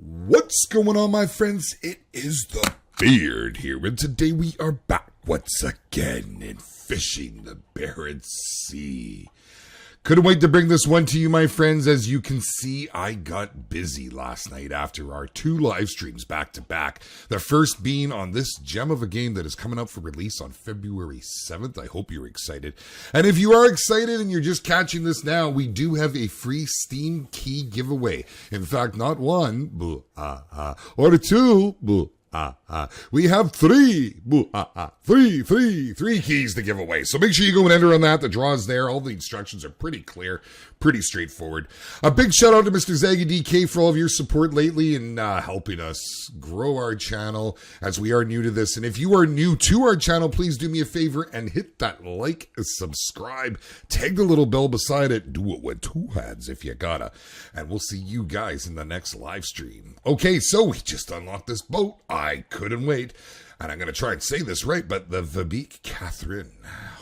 What's going on, my friends? It is the Beard here, and today we are back once again in fishing the Barents Sea. Couldn't wait to bring this one to you, my friends. As you can see, I got busy last night after our 2 live streams back to back. The first being on this gem of a game that is coming up for release on February 7th. I hope you're excited. And if you are excited and you're just catching this now, we do have a free Steam key giveaway. In fact, not one, or 2, we have 3 keys to give away. So make sure you go and enter on that. The draw is there. All the instructions are pretty clear, pretty straightforward. A big shout out to Mr. Zaggy DK for all of your support lately and helping us grow our channel as we are new to this. And if you are new to our channel, please do me a favor and hit that like, subscribe, tag the little bell beside it. Do it with 2 hands if you gotta. And we'll see you guys in the next live stream. Okay, so we just unlocked this boat. I couldn't wait. And I'm going to try and say this right, but the Vibek Cathrin.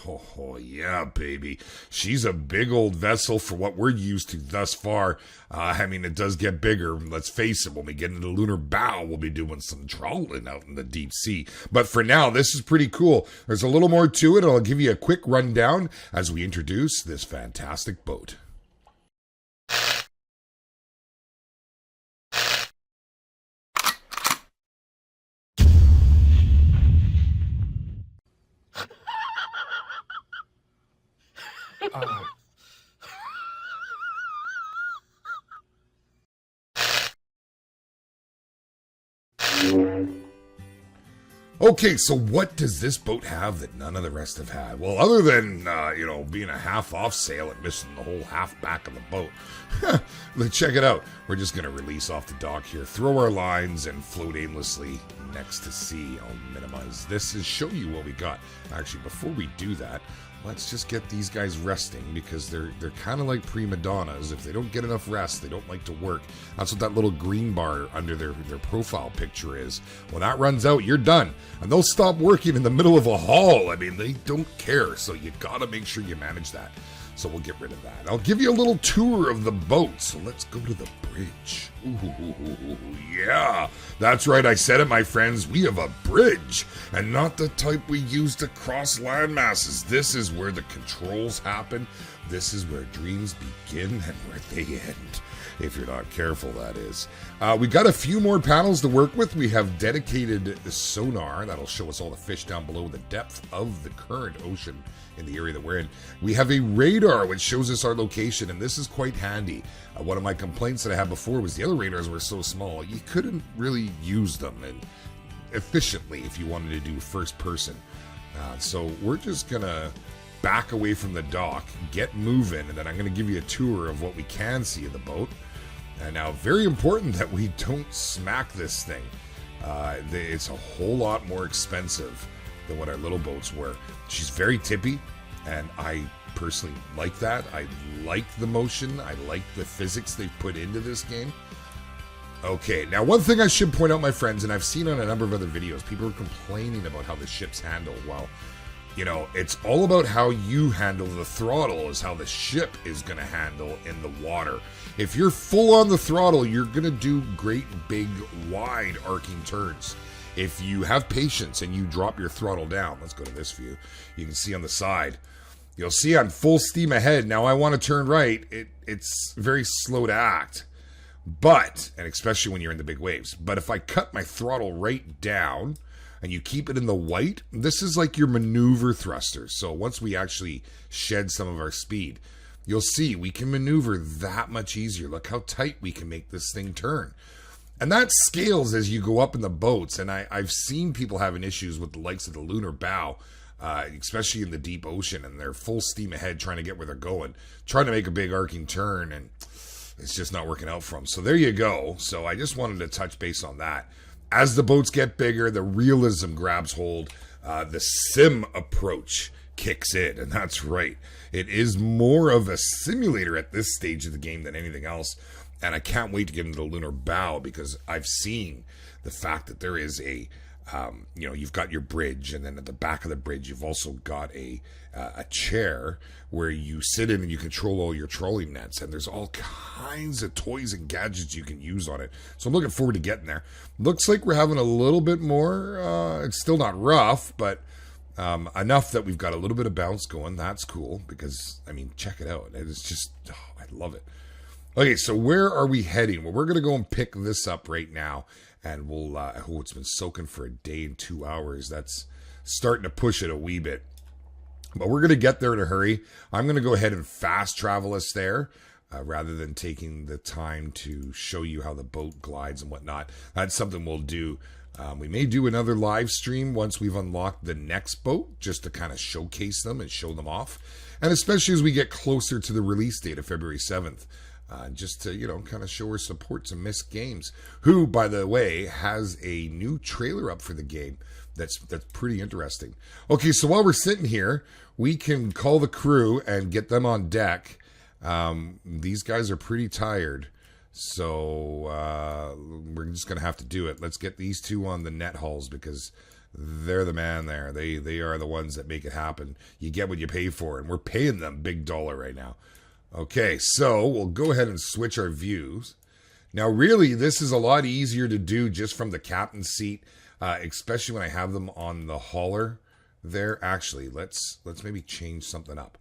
Oh, yeah, baby. She's a big old vessel for what we're used to thus far. I mean, it does get bigger. Let's face it, when we get into the lunar bow, we'll be doing some trawling out in the deep sea. But for now, this is pretty cool. There's a little more to it. I'll give you a quick rundown as we introduce this fantastic boat. Okay, so what does this boat have that none of the rest have had? Well, other than, being a half off sail and missing the whole half back of the boat. Let's check it out. We're just going to release off the dock here, throw our lines, and float aimlessly next to sea. I'll minimize this and show you what we got. Actually, before we do that, let's just get these guys resting because they're kind of like prima donnas. If they don't get enough rest, they don't like to work. That's what that little green bar under their profile picture is. When that runs out, you're done. And they'll stop working in the middle of a haul. I mean, they don't care. So you got to make sure you manage that. So we'll get rid of that. I'll give you a little tour of the boat. So let's go to the bridge. Ooh, yeah. That's right. I said it, my friends. We have a bridge. And not the type we use to cross land masses. This is where the controls happen. This is where dreams begin and where they end. If you're not careful, that is. We got a few more panels to work with. We have dedicated sonar. That'll show us all the fish down below the depth of the current ocean in the area that we're in. We have a radar which shows us our location, and this is quite handy. One of my complaints that I had before was the other radars were so small, you couldn't really use them and efficiently if you wanted to do first person. So we're just going to back away from the dock, get moving, and then I'm going to give you a tour of what we can see of the boat. And now, very important that we don't smack this thing. It's a whole lot more expensive than what our little boats were. She's very tippy, and I personally like that. I like the motion. I like the physics they've put into this game. Okay, now one thing I should point out, my friends, and I've seen on a number of other videos, people are complaining about how the ship's handled. Well, it's all about how you handle the throttle is how the ship is going to handle in the water. If you're full on the throttle, you're going to do great, big, wide arcing turns. If you have patience and you drop your throttle down, let's go to this view. You can see on the side, you'll see I'm full steam ahead. Now I want to turn right. It's very slow to act, and especially when you're in the big waves. But if I cut my throttle right down, and you keep it in the white, this is like your maneuver thrusters. So once we actually shed some of our speed, you'll see we can maneuver that much easier. Look how tight we can make this thing turn. And that scales as you go up in the boats. And I've seen people having issues with the likes of the lunar bow, especially in the deep ocean, and they're full steam ahead trying to get where they're going, trying to make a big arcing turn, and it's just not working out for them. So there you go. So I just wanted to touch base on that. As the boats get bigger, the realism grabs hold. The sim approach kicks in, and that's right. It is more of a simulator at this stage of the game than anything else, and I can't wait to get into the lunar bow because I've seen the fact that there is a You've got your bridge, and then at the back of the bridge, you've also got a chair where you sit in and you control all your trolling nets. And there's all kinds of toys and gadgets you can use on it. So I'm looking forward to getting there. Looks like we're having a little bit more. It's still not rough, but enough that we've got a little bit of bounce going. That's cool because, check it out. It's just, I love it. Okay, so where are we heading? Well, we're going to go and pick this up right now. And we'll, it's been soaking for a day and 2 hours. That's starting to push it a wee bit. But we're going to get there in a hurry. I'm going to go ahead and fast travel us there rather than taking the time to show you how the boat glides and whatnot. That's something we'll do. We may do another live stream once we've unlocked the next boat just to kind of showcase them and show them off. And especially as we get closer to the release date of February 7th. Just to, kind of show our support to Missed Games, who, by the way, has a new trailer up for the game that's pretty interesting. Okay, so while we're sitting here, we can call the crew and get them on deck. These guys are pretty tired, so we're just going to have to do it. Let's get these two on the net hulls because they're the man there. They are the ones that make it happen. You get what you pay for, and we're paying them big dollar right now. Okay, so we'll go ahead and switch our views. Now, really, this is a lot easier to do just from the captain's seat, especially when I have them on the hauler there. Actually, let's maybe change something up.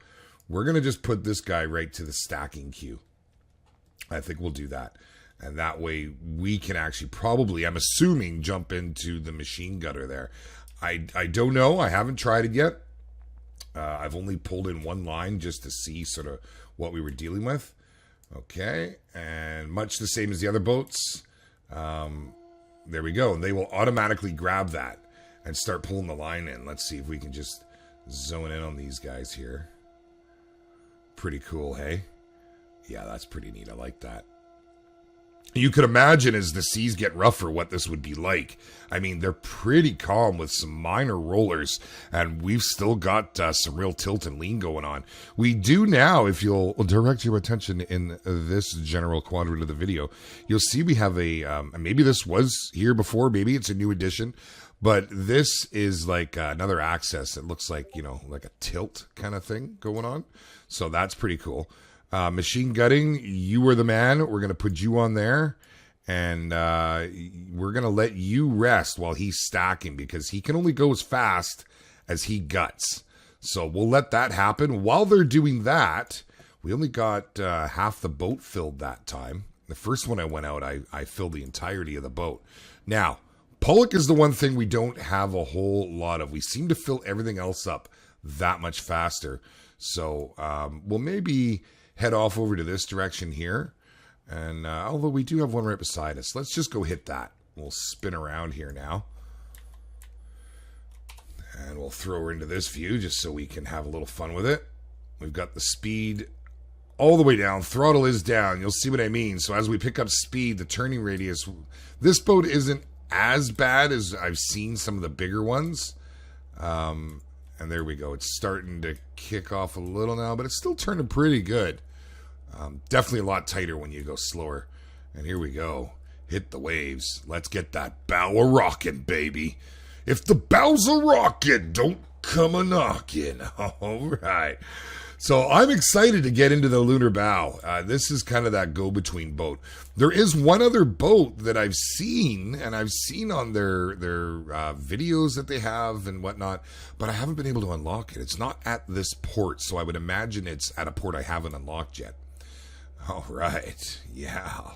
We're going to just put this guy right to the stacking queue. I think we'll do that. And that way we can actually probably, I'm assuming, jump into the machine gunner there. I don't know. I haven't tried it yet. I've only pulled in one line just to see sort of what we were dealing with. Okay, and much the same as the other boats. There we go. They will automatically grab that and start pulling the line in. Let's see if we can just zone in on these guys here. Pretty cool, hey? Yeah, that's pretty neat. I like that. You could imagine as the seas get rougher what this would be like. They're pretty calm with some minor rollers, and we've still got some real tilt and lean going on. We do now, if you'll direct your attention in this general quadrant of the video, you'll see we have a, maybe this was here before, maybe it's a new addition, but this is like another access. It looks like, like a tilt kind of thing going on. So that's pretty cool. Machine gutting, you were the man. We're going to put you on there, and we're going to let you rest while he's stacking because he can only go as fast as he guts. So we'll let that happen. While they're doing that, we only got half the boat filled that time. The first one I went out, I filled the entirety of the boat. Now, Pollock is the one thing we don't have a whole lot of. We seem to fill everything else up that much faster. So we'll maybe head off over to this direction here. And although we do have one right beside us, let's just go hit that. We'll spin around here now. And we'll throw her into this view just so we can have a little fun with it. We've got the speed all the way down. Throttle is down. You'll see what I mean. So as we pick up speed, the turning radius, this boat isn't as bad as I've seen some of the bigger ones. And there we go. It's starting to kick off a little now, but it's still turning pretty good. Definitely a lot tighter when you go slower. And here we go. Hit the waves. Let's get that bow a-rockin', baby. If the bow's a-rockin', don't come a-knockin'. All right. So I'm excited to get into the lunar bow. This is kind of that go-between boat. There is one other boat that I've seen, and I've seen on their videos that they have and whatnot, but I haven't been able to unlock it. It's not at this port, so I would imagine it's at a port I haven't unlocked yet. All right. Yeah.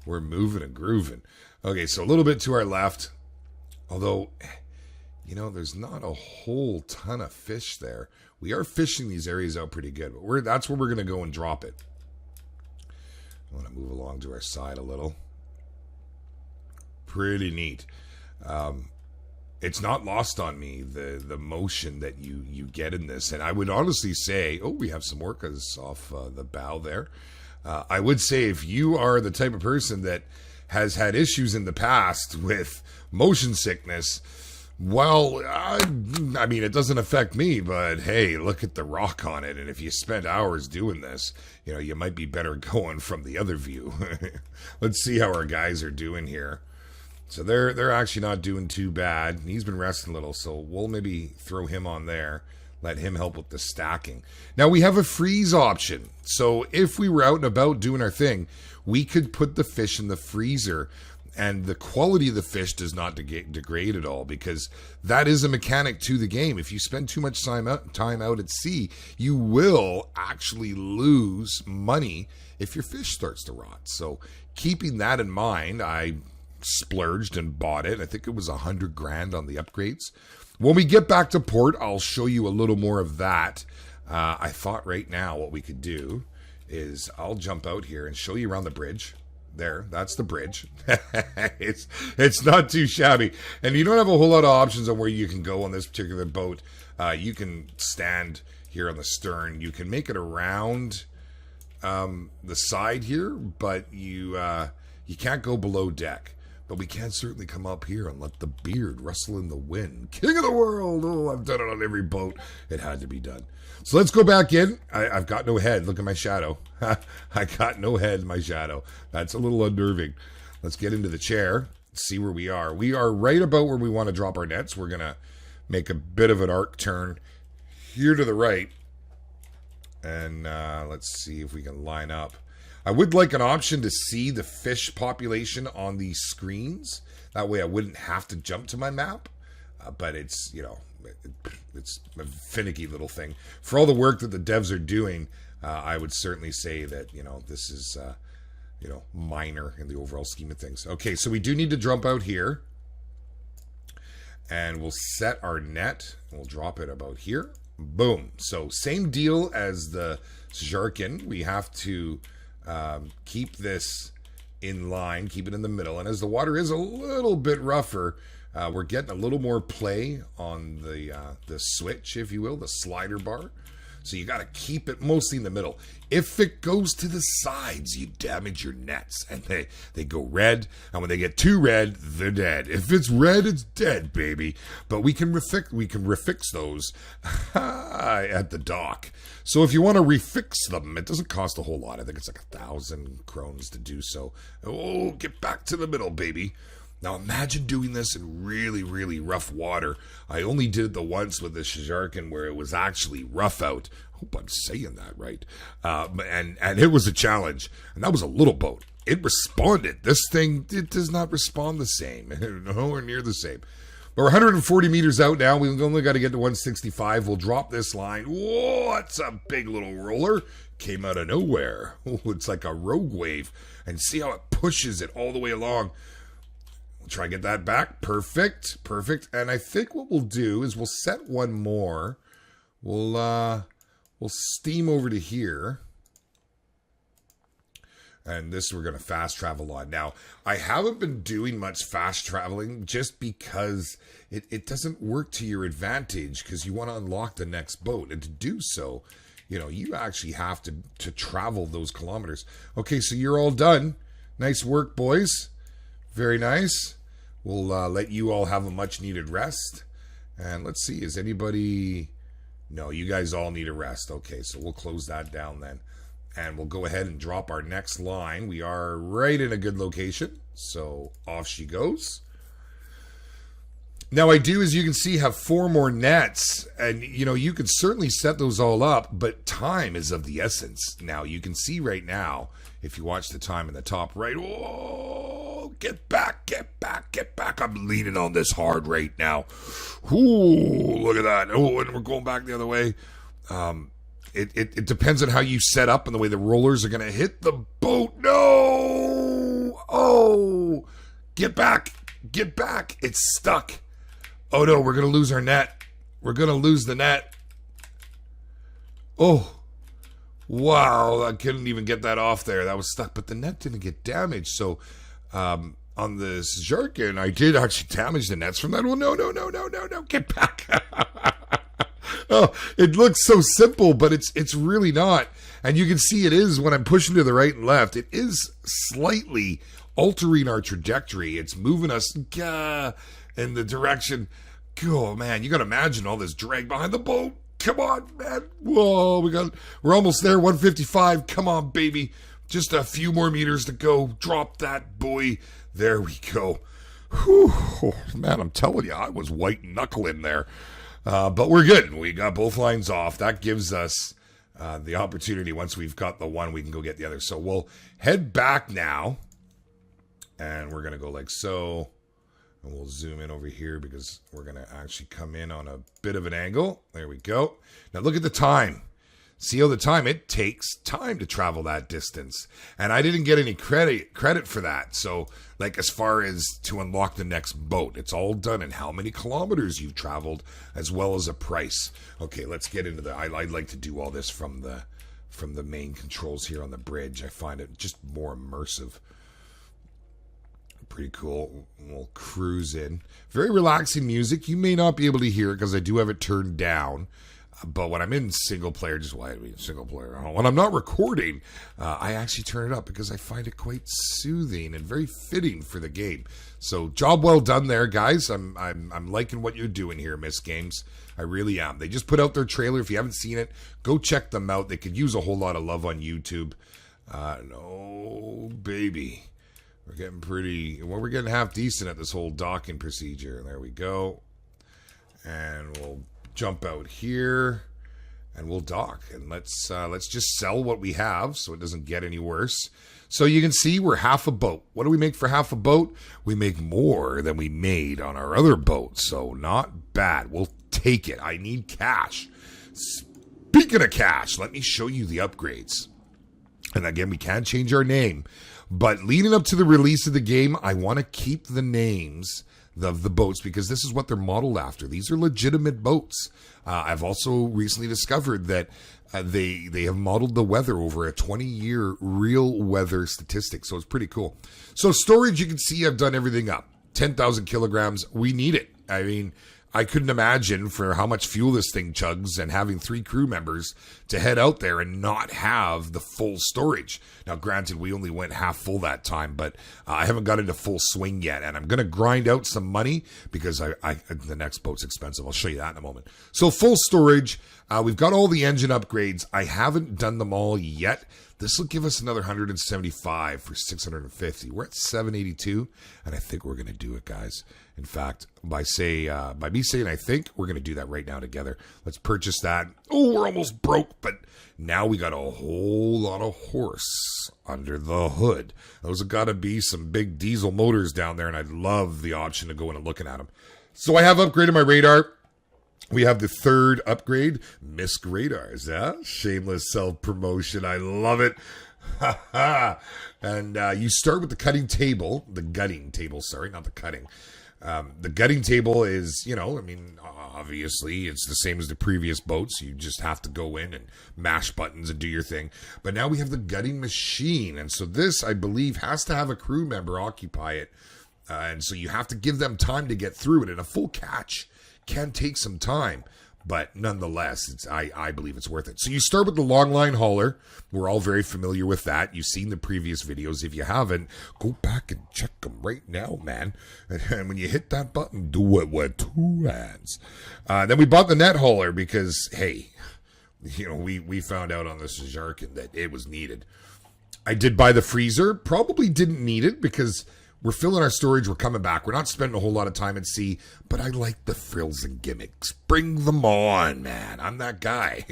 We're moving and grooving. Okay, so a little bit to our left. Although, there's not a whole ton of fish there. We are fishing these areas out pretty good, but that's where we're going to go and drop it. I want to move along to our side a little. Pretty neat. It's not lost on me, the motion that you get in this. And I would honestly say, we have some orcas off the bow there. I would say if you are the type of person that has had issues in the past with motion sickness, well, it doesn't affect me, but hey, look at the rock on it. And if you spent hours doing this, you might be better going from the other view. Let's see how our guys are doing here. So they're actually not doing too bad. He's been resting a little, so we'll maybe throw him on there. Let him help with the stacking. Now we have a freeze option. So if we were out and about doing our thing, we could put the fish in the freezer and the quality of the fish does not degrade at all, because that is a mechanic to the game. If you spend too much time out at sea, you will actually lose money if your fish starts to rot. So keeping that in mind, I splurged and bought it. I think it was $100,000 on the upgrades. When we get back to port, I'll show you a little more of that. I thought right now what we could do is I'll jump out here and show you around the bridge. There, that's the bridge. It's not too shabby. And you don't have a whole lot of options on where you can go on this particular boat. You can stand here on the stern. You can make it around the side here, but you can't go below deck. But we can certainly come up here and let the beard rustle in the wind. King of the world! Oh, I've done it on every boat. It had to be done. So let's go back in. I've got no head. Look at my shadow. I got no head in my shadow. That's a little unnerving. Let's get into the chair. See where we are. We are right about where we want to drop our nets. We're going to make a bit of an arc turn here to the right. And let's see if we can line up. I would like an option to see the fish population on these screens. That way I wouldn't have to jump to my map. But it's, you know, it's a finicky little thing. For all the work that the devs are doing, I would certainly say that, you know, this is, you know, minor in the overall scheme of things. Okay, so we do need to jump out here. And we'll set our net. We'll drop it about here. Boom. So same deal as the Zharkin. We have to keep this in line, keep it in the middle. And as the water is a little bit rougher, we're getting a little more play on the switch, if you will, the slider bar. So you got to keep it mostly in the middle. If it goes to the sides, you damage your nets, and they go red. And when they get too red, they're dead. If it's red, it's dead, baby. But we can refix those at the dock. So if you want to refix them, it doesn't cost a whole lot. I think it's like 1,000 krones to do so. Oh, get back to the middle, baby. Now imagine doing this in really, really rough water. I only did it the once with the Zharkin where it was actually rough out. I hope I'm saying that right. And it was a challenge. And that was a little boat. It responded. This thing, it does not respond the same. Nowhere near the same. But we're 140 meters out now. We've only got to get to 165. We'll drop this line. Whoa, that's a big little roller. Came out of nowhere. Oh, it's like a rogue wave. And see how it pushes it all the way along. We'll try and get that back. Perfect. Perfect. And I think what we'll do is we'll set one more. We'll steam over to here. And this we're going to fast travel on. Now, I haven't been doing much fast traveling just because it doesn't work to your advantage because you want to unlock the next boat. And to do so, you know, you actually have to travel those kilometers. Okay, so you're all done. Nice work, boys. Very nice. We'll let you all have a much needed rest. And let's see, is anybody... No, you guys all need a rest. Okay, so we'll close that down then. And we'll go ahead and drop our next line. We are right in a good location. So off she goes. Now I do, as you can see, have 4 more nets. And, you know, you could certainly set those all up. But time is of the essence. Now, you can see right now, if you watch the time in the top right. Oh, get back, get back, get back. I'm leaning on this hard right now. Ooh, look at that. Oh, and we're going back the other way. It depends on how you set up and the way the rollers are going to hit the boat. No! Oh! Get back! Get back! It's stuck. Oh no, we're going to lose our net. We're going to lose the net. Oh. Wow, I couldn't even get that off there. That was stuck, but the net didn't get damaged. So, on the Zharkin, I did actually damage the nets from that. Oh, no. Get back. Oh, it looks so simple, but it's really not. And you can see it is when I'm pushing to the right and left. It is slightly altering our trajectory. It's moving us in the direction. Oh, man, you got to imagine all this drag behind the boat. Come on, man. Whoa, we're almost there. 155. Come on, baby. Just a few more meters to go. Drop that buoy. There we go. Whew, oh, man, I'm telling you, I was white knuckling there. But we're good. We got both lines off. That gives us the opportunity. Once we've got the one, we can go get the other. So we'll head back now. And we're going to go like so. And we'll zoom in over here because we're going to actually come in on a bit of an angle. There we go. Now look at the time. See how the time, it takes time to travel that distance. And I didn't get any credit for that. So like as far as to unlock the next boat, it's all done in how many kilometers you've traveled as well as a price. Okay, let's get into the, I'd like to do all this from the main controls here on the bridge. I find it just more immersive. Pretty cool. We'll cruise in. Very relaxing music. You may not be able to hear it because I do have it turned down. But when I'm in single player, just why be single player? When I'm not recording, I actually turn it up because I find it quite soothing and very fitting for the game. So job well done there, guys. I'm liking what you're doing here, Miss Games. I really am. They just put out their trailer. If you haven't seen it, go check them out. They could use a whole lot of love on YouTube. No, baby. We're getting pretty, well, we're getting half decent at this whole docking procedure. There we go. And we'll jump out here and we'll dock. And let's just sell what we have so it doesn't get any worse. So you can see we're half a boat. What do we make for half a boat? We make more than we made on our other boat. So not bad. We'll take it. I need cash. Speaking of cash, let me show you the upgrades. And again, we can change our name. But leading up to the release of the game, I want to keep the names of the boats because this is what they're modeled after. These are legitimate boats. I've also recently discovered that they have modeled the weather over a 20-year real weather statistic. So it's pretty cool. So storage, you can see I've done everything up. 10,000 kilograms. We need it. I mean, I couldn't imagine for how much fuel this thing chugs and having 3 crew members to head out there and not have the full storage. Now, granted, we only went half full that time, but I haven't got into full swing yet. And I'm going to grind out some money because the next boat's expensive. I'll show you that in a moment. So full storage. We've got all the engine upgrades. I haven't done them all yet. This will give us another 175 for 650. We're at 782, and I think we're going to do it, guys. In fact, by me saying I think, we're going to do that right now together. Let's purchase that. Oh, we're almost broke, but now we got a whole lot of horse under the hood. Those have got to be some big diesel motors down there, and I'd love the option to go in and looking at them. So I have upgraded my radar. We have the third upgrade, MISC radars. Shameless self-promotion. I love it. And you start with the gutting table, sorry, not the cutting. The gutting table is, obviously it's the same as the previous boats. You just have to go in and mash buttons and do your thing. But now we have the gutting machine. And so this, I believe, has to have a crew member occupy it. And so you have to give them time to get through it. And a full catch can take some time, but nonetheless, I believe it's worth it. So you start with the long line hauler. We're all very familiar with that. You've seen the previous videos. If you haven't, go back and check them right now, man. And when you hit that button, do it with 2 hands. Then we bought the net hauler because, hey, we found out on this Jarkin that it was needed. I did buy the freezer. Probably didn't need it because we're filling our storage. We're coming back. We're not spending a whole lot of time at sea, but I like the frills and gimmicks. Bring them on, man. I'm that guy,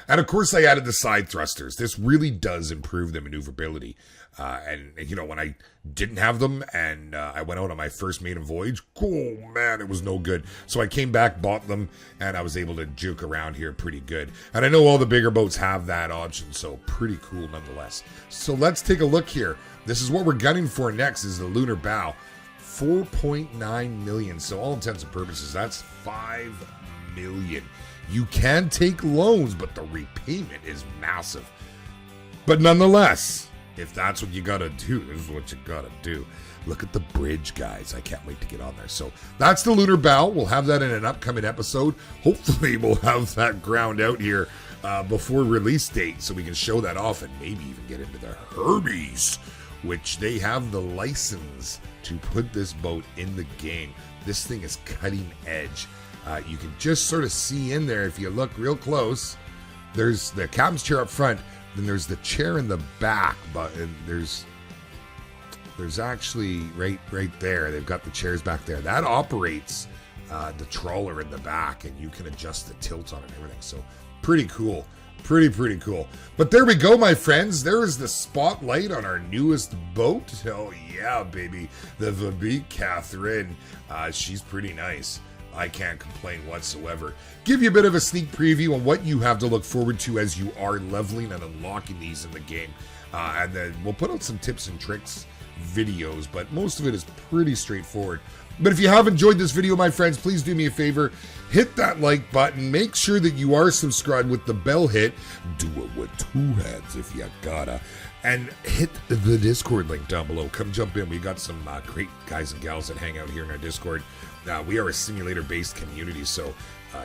And of course, I added the side thrusters. This really does improve the maneuverability. And when I didn't have them and I went out on my first maiden voyage, oh man, it was no good. So I came back, bought them, and I was able to juke around here pretty good. And I know all the bigger boats have that option, so pretty cool nonetheless. So let's take a look here. This is what we're gunning for next, is the lunar bow. 4.9 million. So all intents and purposes, that's 5 million. You can take loans, but the repayment is massive. But nonetheless, if that's what you gotta do, this is what you gotta do. Look at the bridge, guys. I can't wait to get on there. So that's the lunar bow. We'll have that in an upcoming episode. Hopefully we'll have that ground out here before release date so we can show that off and maybe even get into the Herbies, which they have the license to put this boat in the game. This thing is cutting edge. You can just sort of see in there, if you look real close, there's the captain's chair up front, then there's the chair in the back, but there's there's actually right there, they've got the chairs back there. That operates the trawler in the back, and you can adjust the tilt on it and everything. So pretty cool. Pretty cool. But there we go, my friends. There is the spotlight on our newest boat. Oh, yeah, baby. The Vibek Cathrin. She's pretty nice. I can't complain whatsoever. Give you a bit of a sneak preview on what you have to look forward to as you are leveling and unlocking these in the game. And then we'll put out some tips and tricks videos, but most of it is pretty straightforward. But if you have enjoyed this video, my friends, please do me a favor. Hit that like button. Make sure that you are subscribed with the bell hit. Do it with 2 hands if you gotta. And hit the Discord link down below. Come jump in. We got some great guys and gals that hang out here in our Discord. We are a simulator-based community, so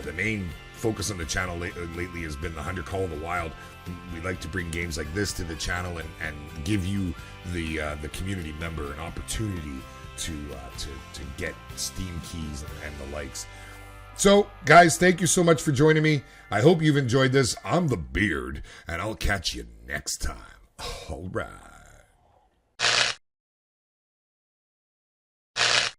the main focus on the channel lately has been the Hunter Call of the Wild. We like to bring games like this to the channel and give you, the community member, an opportunity to get Steam keys and the likes. So, guys, thank you so much for joining me. I hope you've enjoyed this. I'm the Beard, and I'll catch you next time. All right.